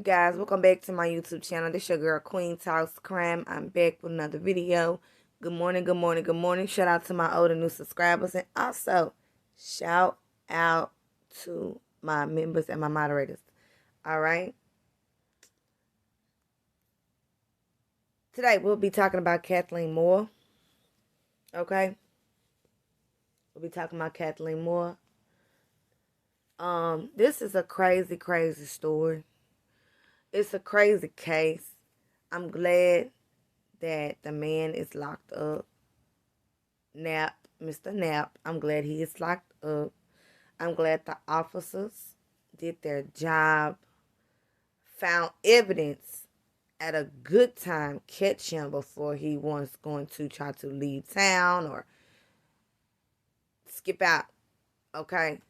guys? Welcome back to my YouTube channel. This your girl Queen Talks Crime. I'm back with another video. Good morning, good morning, good morning. Shout out to my old and new subscribers, and also shout out to my members and my moderators. All right. Today we'll be talking about Kathleen Moore. Okay. We'll be talking about Kathleen Moore. This is a crazy, crazy story. It's a crazy case. I'm glad that the man is locked up. Knapp, Mr. Knapp, I'm glad he is locked up. I'm glad the officers did their job, found evidence at a good time, catch him before he was going to try to leave town or skip out. Okay?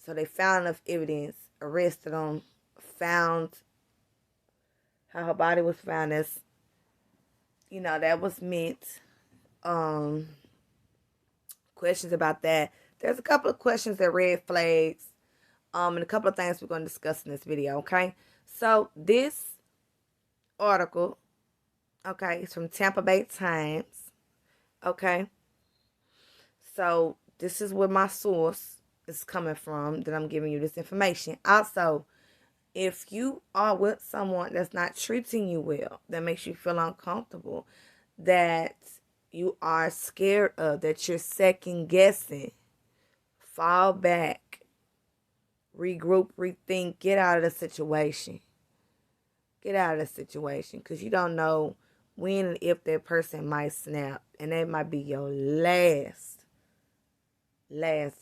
So they found enough evidence, arrested him, found how her body was found. As you know, that was meant. Questions about that. There's a couple of questions that red flags. And a couple of things we're going to discuss in this video, okay? So this article, okay, is from Tampa Bay Times, okay? So this is where my source is coming from that I'm giving you this information. Also, if you are with someone that's not treating you well, that makes you feel uncomfortable, that you are scared of, that you're second guessing, fall back, regroup, rethink, get out of the situation. Get out of the situation, because you don't know when and if that person might snap, and that might be your last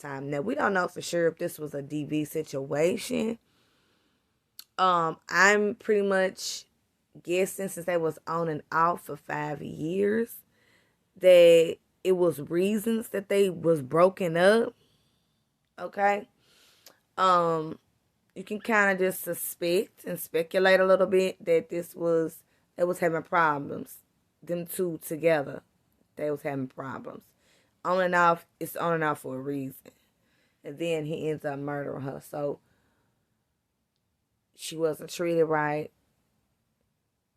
time. Now, we don't know for sure if this was a DV situation. I'm pretty much guessing, since they was on and off for 5 years, that it was reasons that they was broken up. Okay. You can kind of just suspect and speculate a little bit that they was having problems. Them two together, they was having problems. On and off, it's on and off for a reason. And then he ends up murdering her. So she wasn't treated right.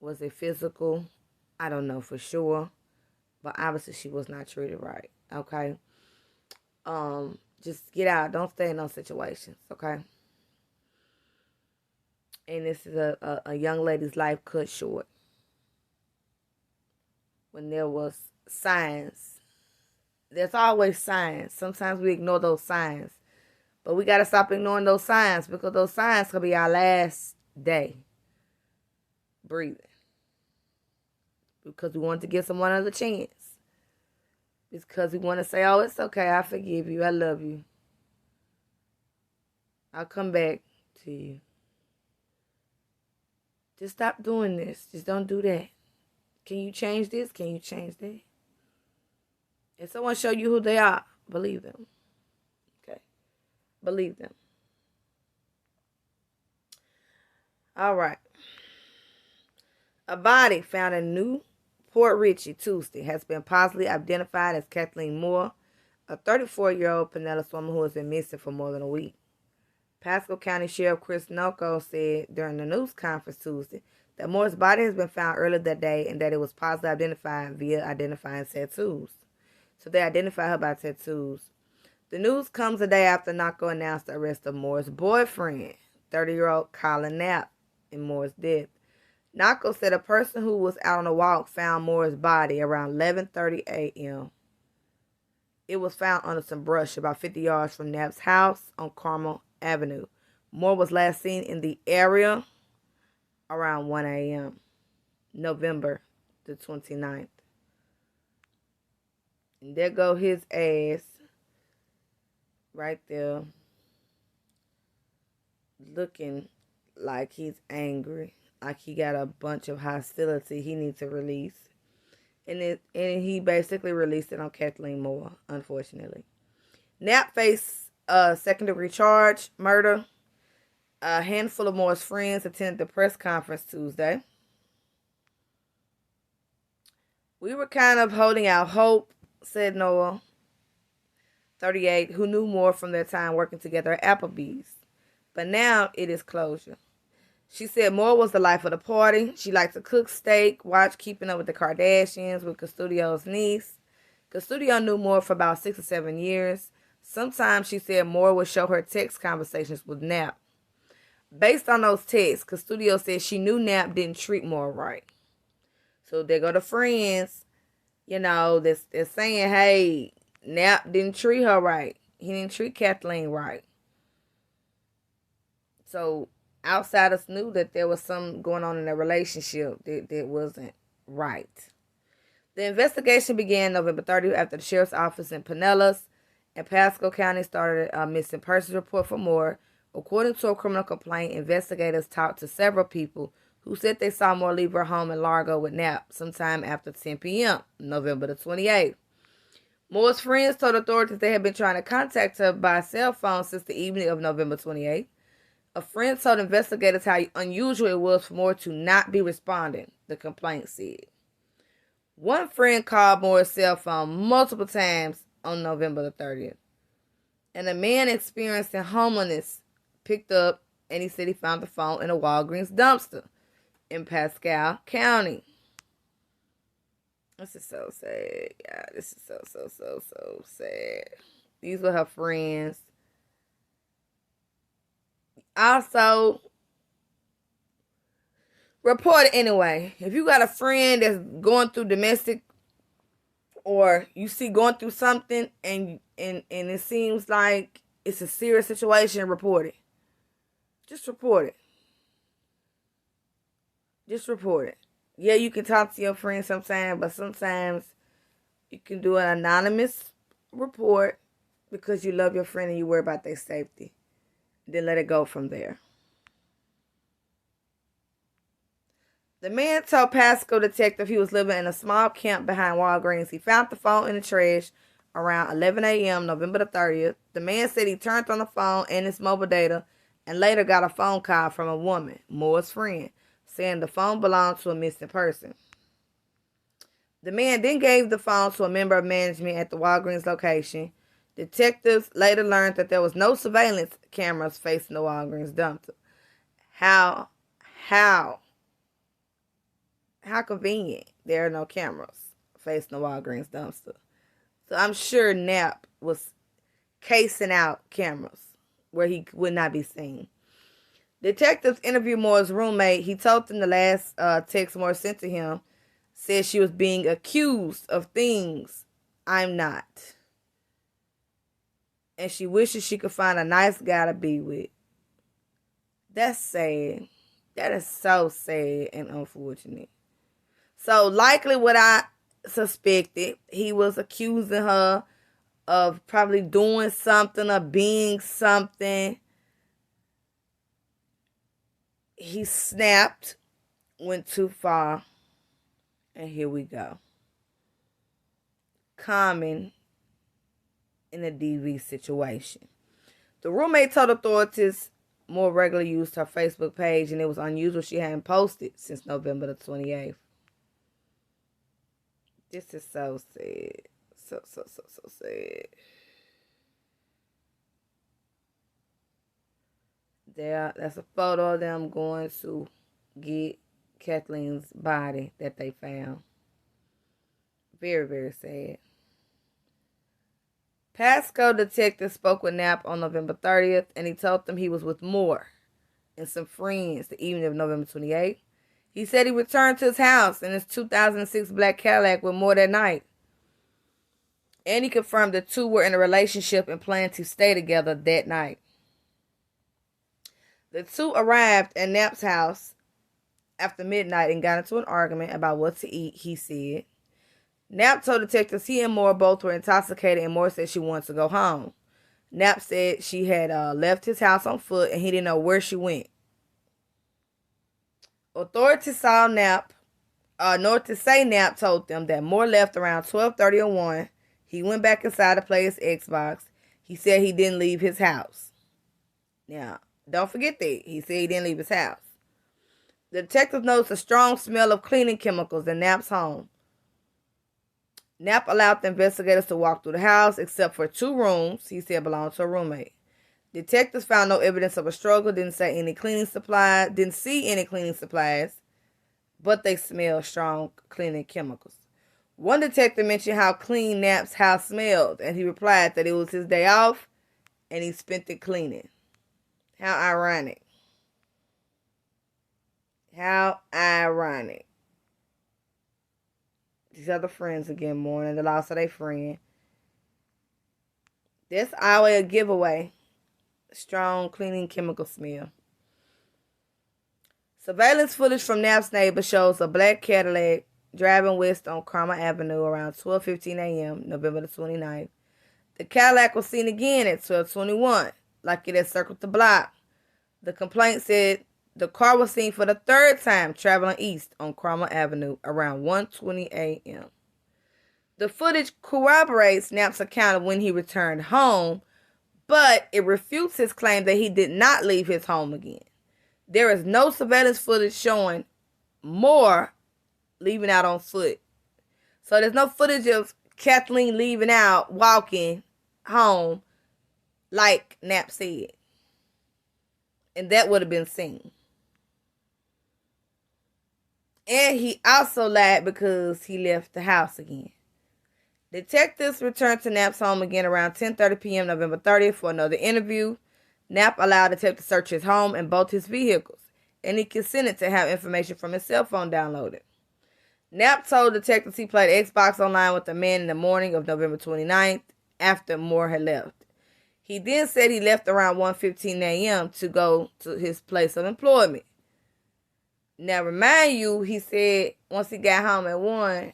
Was it physical? I don't know for sure. But obviously she was not treated right. Okay? Just get out. Don't stay in those situations. Okay? And this is a young lady's life cut short. When there was signs. There's always signs. Sometimes we ignore those signs. But we got to stop ignoring those signs, because those signs could be our last day breathing. Because we want to give someone another chance. It's because we want to say, oh, it's okay. I forgive you. I love you. I'll come back to you. Just stop doing this. Just don't do that. Can you change this? Can you change that? If someone show you who they are, believe them. Okay? Believe them. All right. A body found in Newport Richey Tuesday has been positively identified as Kathleen Moore, a 34-year-old Pinellas woman who has been missing for more than a week. Pasco County Sheriff Chris Nocco said during the news conference Tuesday that Moore's body has been found earlier that day and that it was positively identified via identifying tattoos. So they identified her by tattoos. The news comes a day after Nocco announced the arrest of Moore's boyfriend, 30-year-old Colin Knapp, in Moore's death. Nocco said a person who was out on a walk found Moore's body around 11:30 a.m. It was found under some brush about 50 yards from Knapp's house on Carmel Avenue. Moore was last seen in the area around 1 a.m. November the 29th. And there go his ass right there, looking like he's angry, like he got a bunch of hostility he needs to release. And he basically released it on Kathleen Moore, unfortunately. Knapp faced a second-degree charge, murder. A handful of Moore's friends attended the press conference Tuesday. We were kind of holding out hope, said Noah, 38, who knew Moore from their time working together at Applebee's. But now it is closure. She said Moore was the life of the party. She liked to cook steak, watch Keeping Up with the Kardashians with Custodio's niece. Custodio knew Moore for about 6 or 7 years. Sometimes she said Moore would show her text conversations with Knapp. Based on those texts, Custodio said she knew Knapp didn't treat Moore right. So there go the friends, they're saying, hey, Knapp didn't treat her right. He didn't treat Kathleen right. So outsiders knew that there was something going on in their relationship that wasn't right. The investigation began November 30th after the sheriff's office in Pinellas and Pasco County started a missing persons report for Moore. According to a criminal complaint, investigators talked to several people who said they saw Moore leave her home in Largo with Knapp sometime after 10 p.m., November the 28th. Moore's friends told authorities they had been trying to contact her by cell phone since the evening of November 28th. A friend told investigators how unusual it was for Moore to not be responding, the complaint said. One friend called Moore's cell phone multiple times on November the 30th. And a man experiencing homelessness picked up and he said he found the phone in a Walgreens dumpster in Pasco County. This is so sad, y'all. This is so sad. These were her friends. Also, report it anyway. If you got a friend that's going through domestic or you see going through something and it seems like it's a serious situation, report it. Just report it. Just report it. Yeah, you can talk to your friends sometimes, but sometimes you can do an anonymous report because you love your friend and you worry about their safety. Then let it go from there. The man told Pasco detective he was living in a small camp behind Walgreens. He found the phone in the trash around 11 a.m. November the 30th. The man said he turned on the phone and his mobile data and later got a phone call from a woman, Moore's friend, saying the phone belonged to a missing person. The man then gave the phone to a member of management at the Walgreens location. Detectives later learned that there was no surveillance cameras facing the Walgreens dumpster. How convenient. There are no cameras facing the Walgreens dumpster. So I'm sure Knapp was casing out cameras where he would not be seen. Detectives interviewed Moore's roommate. He told them the last text Moore sent to him said she was being accused of things I'm not. And she wishes she could find a nice guy to be with. That's sad. That is so sad and unfortunate. So likely what I suspected, he was accusing her of probably doing something or being something. He snapped, went too far, and here we go. Common in a DV situation. The roommate told authorities Moore regularly used her Facebook page and it was unusual she hadn't posted since November the 28th. This is so sad. So sad. That's a photo of them going to get Kathleen's body that they found. Very, very sad. Pasco detective spoke with Knapp on November 30th, and he told them he was with Moore and some friends the evening of November 28th. He said he returned to his house in his 2006 black Cadillac with Moore that night. And he confirmed the two were in a relationship and planned to stay together that night. The two arrived at Knapp's house after midnight and got into an argument about what to eat, he said. Knapp told detectives he and Moore both were intoxicated and Moore said she wanted to go home. Knapp said she had left his house on foot and he didn't know where she went. Authorities saw Knapp, Knapp told them that Moore left around 12:30 or 1. He went back inside to play his Xbox. He said he didn't leave his house. Now, don't forget that. He said he didn't leave his house. The detective noticed a strong smell of cleaning chemicals in Knapp's home. Knapp allowed the investigators to walk through the house except for 2 rooms he said belonged to a roommate. Detectives found no evidence of a struggle, didn't see any cleaning supplies, but they smelled strong cleaning chemicals. One detective mentioned how clean Knapp's house smelled, and he replied that it was his day off and he spent it cleaning. How ironic. How ironic. These other friends again mourning the loss of their friend. That's always a giveaway. Strong cleaning chemical smell. Surveillance footage from Knapp's neighbor shows a black Cadillac driving west on Carmel Avenue around 12:15 a.m., November the 29th. The Cadillac was seen again at 12:21, like it had circled the block. The complaint said the car was seen for the third time traveling east on Carmel Avenue around 1:20 a.m. The footage corroborates Knapp's account of when he returned home, but it refutes his claim that he did not leave his home again. There is no surveillance footage showing Moore leaving out on foot. So there's no footage of Kathleen leaving out, walking home like Knapp said. And that would have been seen. And he also lied because he left the house again. Detectives returned to Knapp's home again around 10:30 p.m. November 30th for another interview. Knapp allowed detectives to search his home and both his vehicles, and he consented to have information from his cell phone downloaded. Knapp told detectives he played Xbox online with the man in the morning of November 29th after Moore had left. He then said he left around 1:15 a.m. to go to his place of employment. Now, remind you, he said once he got home at 1,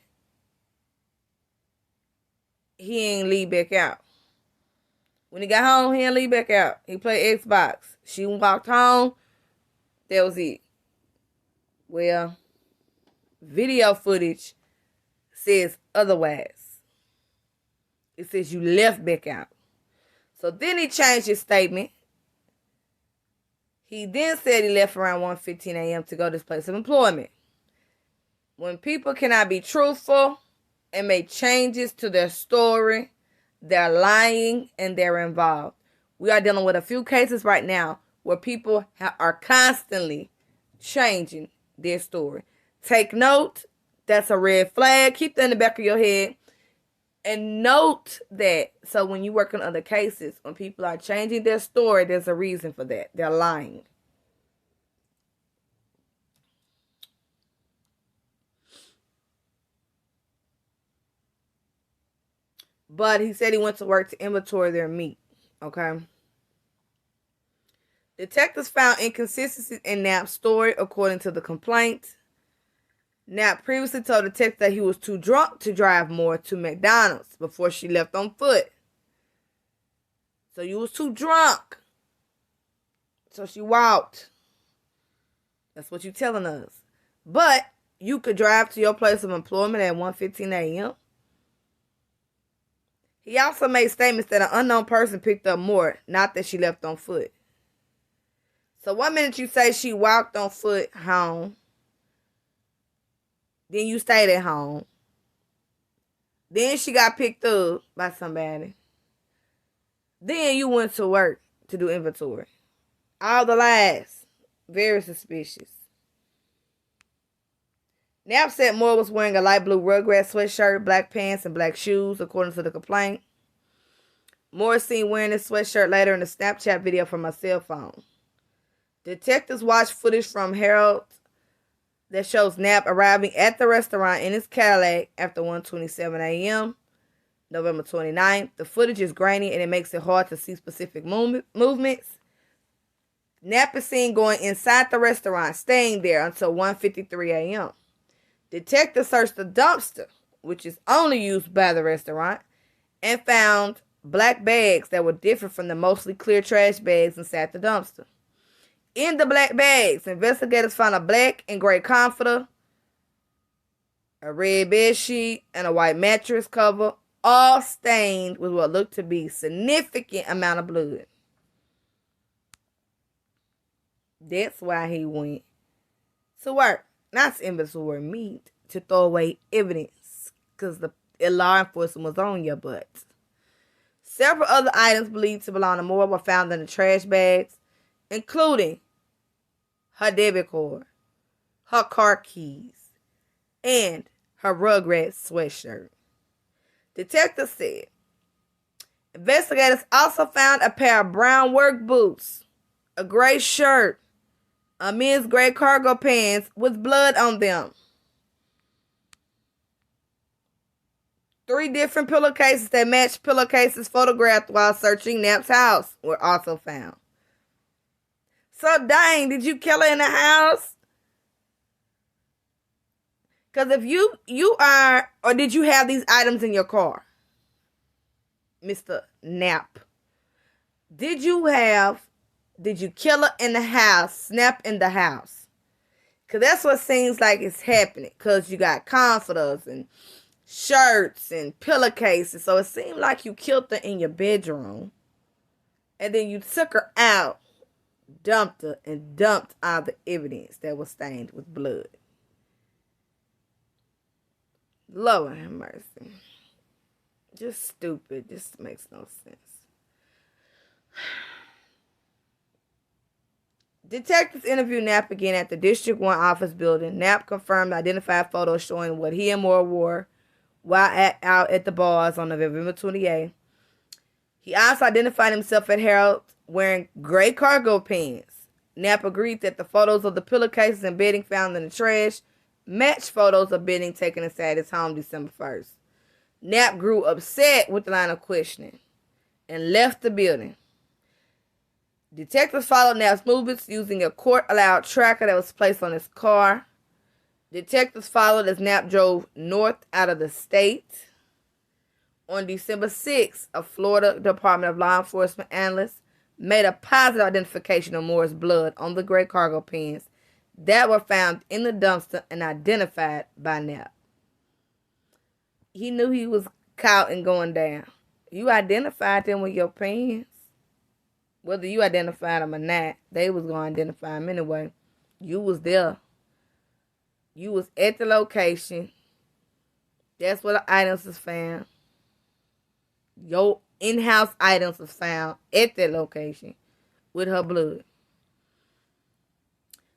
he ain't leave back out. When he got home, he didn't leave back out. He played Xbox. She walked home. That was it. Well, video footage says otherwise. It says you left back out. So then he changed his statement. He then said he left around 1:15 a.m. to go to his place of employment. When people cannot be truthful and make changes to their story, they're lying and they're involved. We are dealing with a few cases right now where people are constantly changing their story. Take note. That's a red flag. Keep that in the back of your head. And note that. So when you work on other cases, when people are changing their story, there's a reason for that. They're lying. But he said he went to work to inventory their meat. Okay. Detectives found inconsistencies in Knapp's story, according to the complaint. Knapp previously told detectives that he was too drunk to drive Moore to McDonald's before she left on foot. So you was too drunk. So she walked. That's what you're telling us. But you could drive to your place of employment at 1:15 a.m. He also made statements that an unknown person picked up Moore, not that she left on foot. So 1 minute you say she walked on foot home. Then you stayed at home. Then she got picked up by somebody. Then you went to work to do inventory. All the lies. Very suspicious. Knapp said Moore was wearing a light blue Rugrats sweatshirt, black pants, and black shoes, according to the complaint. Moore is seen wearing this sweatshirt later in a Snapchat video from her cell phone. Detectives watched footage from Herald that shows Knapp arriving at the restaurant in his Cadillac after 1:27 a.m., November 29th. The footage is grainy and it makes it hard to see specific movements. Knapp is seen going inside the restaurant, staying there until 1:53 a.m. Detectives searched the dumpster, which is only used by the restaurant, and found black bags that were different from the mostly clear trash bags inside the dumpster. In the black bags, investigators found a black and gray comforter, a red bed sheet, and a white mattress cover, all stained with what looked to be a significant amount of blood. That's why he went to work, not to inventory meat, to throw away evidence, because the law enforcement was on your butt. Several other items believed to belong to Moore were found in the trash bags, including her debit card, her car keys, and her Rugrats sweatshirt. Detectives said investigators also found a pair of brown work boots, a gray shirt, a men's gray cargo pants with blood on them. 3 different pillowcases that matched pillowcases photographed while searching Knapp's house were also found. So, dang, did you kill her in the house? Because if you are, or did you have these items in your car, Mr. Knapp? Did you kill her in the house, snap in the house? Because that's what seems like it's happening. Because you got comforters and shirts and pillowcases. So it seemed like you killed her in your bedroom. And then you took her out, dumped her, and dumped all the evidence that was stained with blood. Lord have mercy. Just stupid. Just makes no sense. Detectives interviewed Knapp again at the District 1 office building. Knapp confirmed identified photos showing what he and Moore wore while out at the bars on November 28th. He also identified himself at Harold wearing gray cargo pants. Knapp agreed that the photos of the pillowcases and bedding found in the trash matched photos of bedding taken inside his home December 1st. Knapp grew upset with the line of questioning and left the building. Detectives followed Knapp's movements using a court-allowed tracker that was placed on his car. Detectives followed as Knapp drove north out of the state. On December 6th, a Florida Department of Law Enforcement analyst made a positive identification of Moore's blood on the gray cargo pants that were found in the dumpster and identified by Knapp. He knew he was caught and going down. You identified them with your pants. Whether you identified them or not, they was going to identify them anyway. You was there. You was at the location. That's where the items was found. Your in-house items was found at that location with her blood.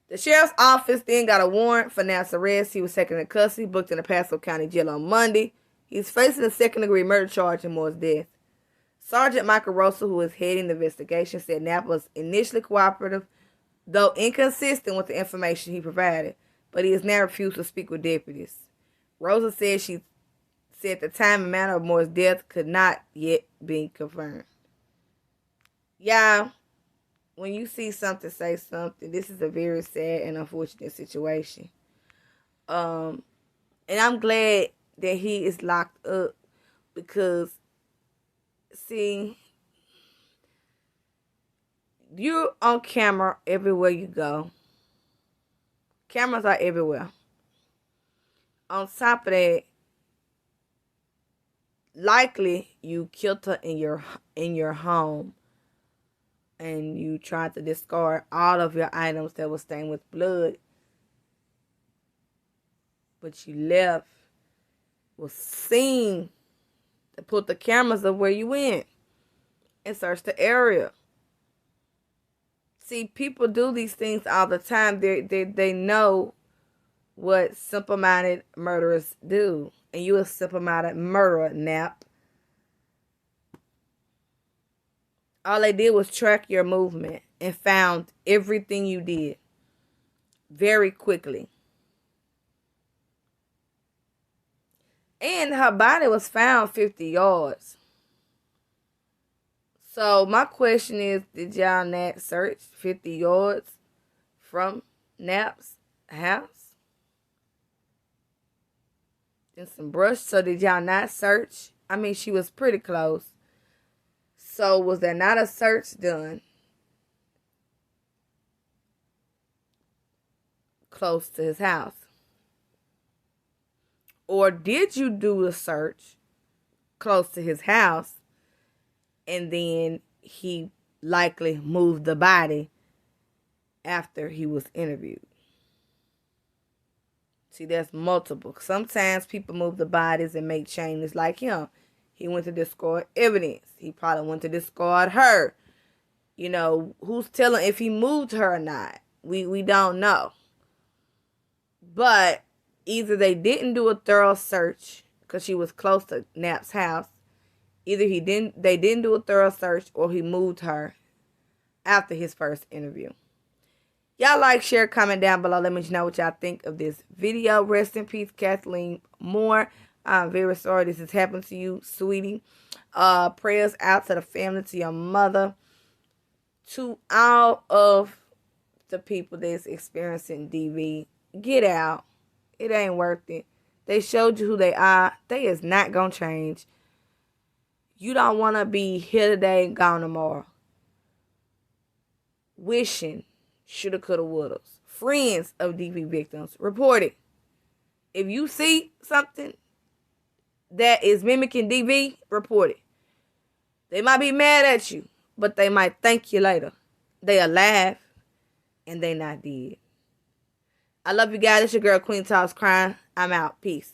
The sheriff's office then got a warrant for Knapp's arrest. He was taken into custody, booked in the Pasco County Jail on Monday. He's facing a second-degree murder charge in Moore's death. Sergeant Michael Russell, who is heading the investigation, said Knapp was initially cooperative, though inconsistent with the information he provided, but he has now refused to speak with deputies. Rosa said the time and manner of Moore's death could not yet be confirmed. Y'all, when you see something, say something. This is a very sad and unfortunate situation. And I'm glad that he is locked up because, see, you're on camera everywhere you go. Cameras are everywhere. On top of that, likely you killed her in your home and you tried to discard all of your items that were stained with blood, but you left, was seen to put the cameras of where you went and search the area. See, people do these things all the time. They know what simple-minded murderers do. And you a simple-minded murderer, Knapp. All they did was track your movement and found everything you did very quickly. And her body was found 50 yards. So my question is, did y'all not search 50 yards from Knapp's house? And some brush. So did y'all not search? I mean, she was pretty close. So was there not a search done close to his house? Or did you do a search close to his house and then he likely moved the body after he was interviewed? See, there's multiple. Sometimes people move the bodies and make changes like him. He went to discard evidence. He probably went to discard her. You know, who's telling if he moved her or not? We don't know. But either they didn't do a thorough search because she was close to Knapp's house. Either they didn't do a thorough search, or he moved her after his first interview. Y'all like, share, comment down below. Let me know what y'all think of this video. Rest in peace, Kathleen Moore. I'm very sorry this has happened to you, sweetie. Prayers out to the family, to your mother, to all of the people that's experiencing DV. Get out. It ain't worth it. They showed you who they are. They is not going to change. You don't want to be here today and gone tomorrow. Wishing shoulda, coulda, woulda. Friends of DV victims, report it. If you see something that is mimicking DV, report it. They might be mad at you, but they might thank you later. They alive, and they not dead. I love you guys. It's your girl, Queen Talks Crime. I'm out. Peace.